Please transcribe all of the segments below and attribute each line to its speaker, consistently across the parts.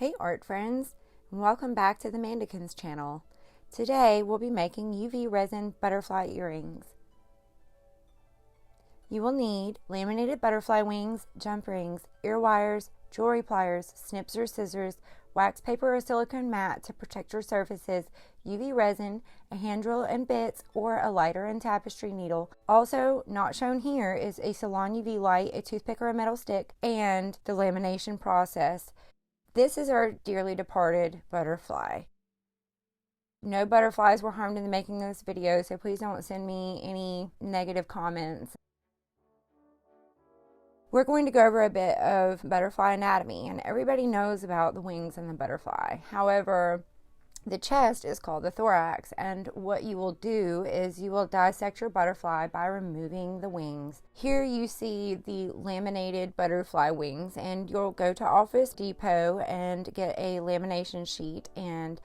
Speaker 1: Hey art friends, and welcome back to the Mandikins channel. Today we'll be making UV resin butterfly earrings. You will need laminated butterfly wings, jump rings, ear wires, jewelry pliers, snips or scissors, wax paper or silicone mat to protect your surfaces, UV resin, a hand drill and bits, or a lighter and tapestry needle. Also not shown here is a salon UV light, a toothpick or a metal stick, and the lamination process. This is our dearly departed butterfly. No butterflies were harmed in the making of this video, so please don't send me any negative comments. We're going to go over a bit of butterfly anatomy, and everybody knows about the wings and the butterfly. However, the chest is called the thorax, and what you will do is you will dissect your butterfly by removing the wings. Here you see the laminated butterfly wings, and you'll go to Office Depot and get a lamination sheet and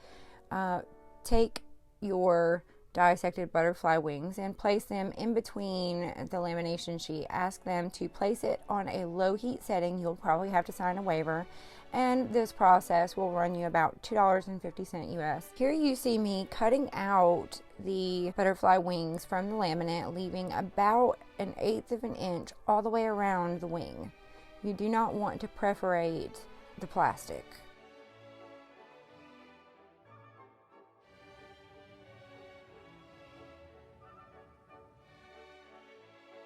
Speaker 1: take your dissected butterfly wings and place them in between the lamination sheet. Ask them to place it on a low heat setting. You'll probably have to sign a waiver, and this process will run you about $2.50 US. Here you see me cutting out the butterfly wings from the laminate, leaving about 1/8 of an inch all the way around the wing. You do not want to perforate the plastic.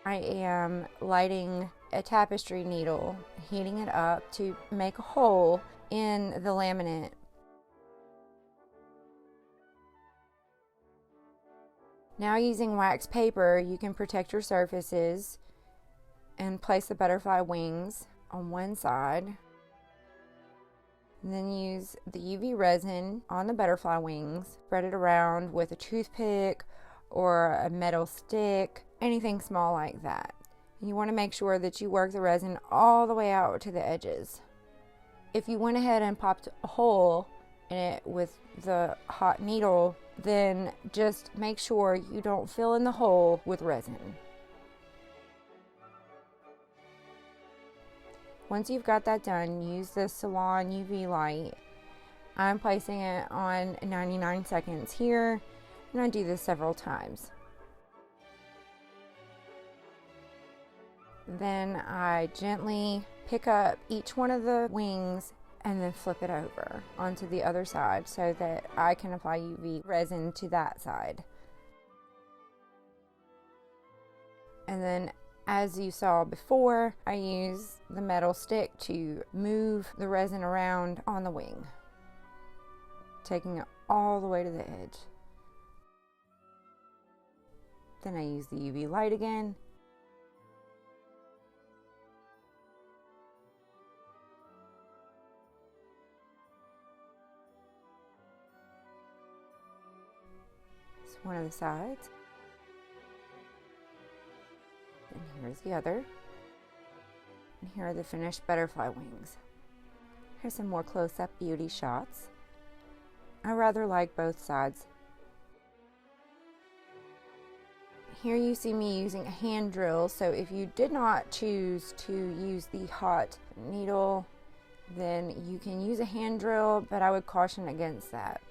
Speaker 1: I am lighting a tapestry needle, heating it up to make a hole in the laminate. Now, using wax paper, you can protect your surfaces and place the butterfly wings on one side. And then use the UV resin on the butterfly wings. Spread it around with a toothpick or a metal stick, anything small like that. You want to make sure that you work the resin all the way out to the edges. If you went ahead and popped a hole in it with the hot needle, then just make sure you don't fill in the hole with resin. Once you've got that done, use the salon UV light. I'm placing it on 99 seconds here, and I do this several times. Then I gently pick up each one of the wings and then flip it over onto the other side so that I can apply UV resin to that side. And then, as you saw before, I use the metal stick to move the resin around on the wing, taking it all the way to the edge. Then I use the UV light again. One of the sides, and here's the other, and here are the finished butterfly wings. Here's some more close-up beauty shots. I rather like both sides. Here you see me using a hand drill, so if you did not choose to use the hot needle, then you can use a hand drill, but I would caution against that.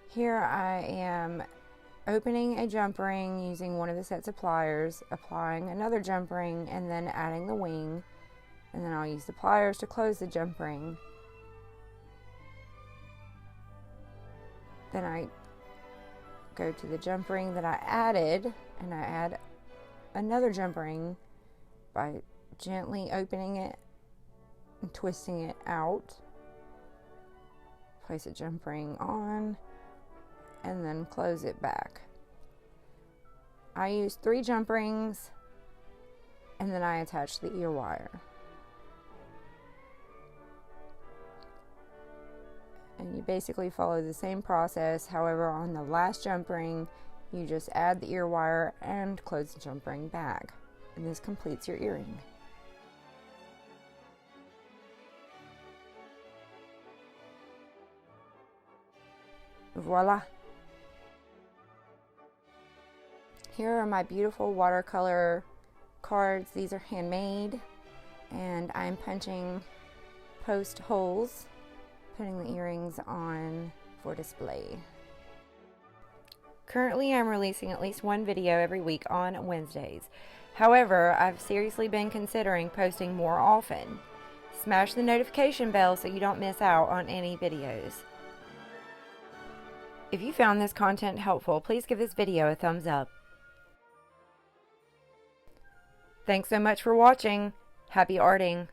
Speaker 1: Here I am opening a jump ring using one of the sets of pliers, applying another jump ring, and then adding the wing, and then I'll use the pliers to close the jump ring. Then I go to the jump ring that I added, and I add another jump ring by gently opening it and twisting it out. Place a jump ring on, and then close it back. I use 3 jump rings, and then I attach the ear wire. And you basically follow the same process. However, on the last jump ring, you just add the ear wire and close the jump ring back. And this completes your earring. Voila! Here are my beautiful watercolor cards. These are handmade, and I'm punching post holes putting the earrings on for display. Currently, I'm releasing at least one video every week on Wednesdays. However, I've seriously been considering posting more often. Smash the notification bell so you don't miss out on any videos. If you found this content helpful, please give this video a thumbs up. Thanks so much for watching. Happy arting!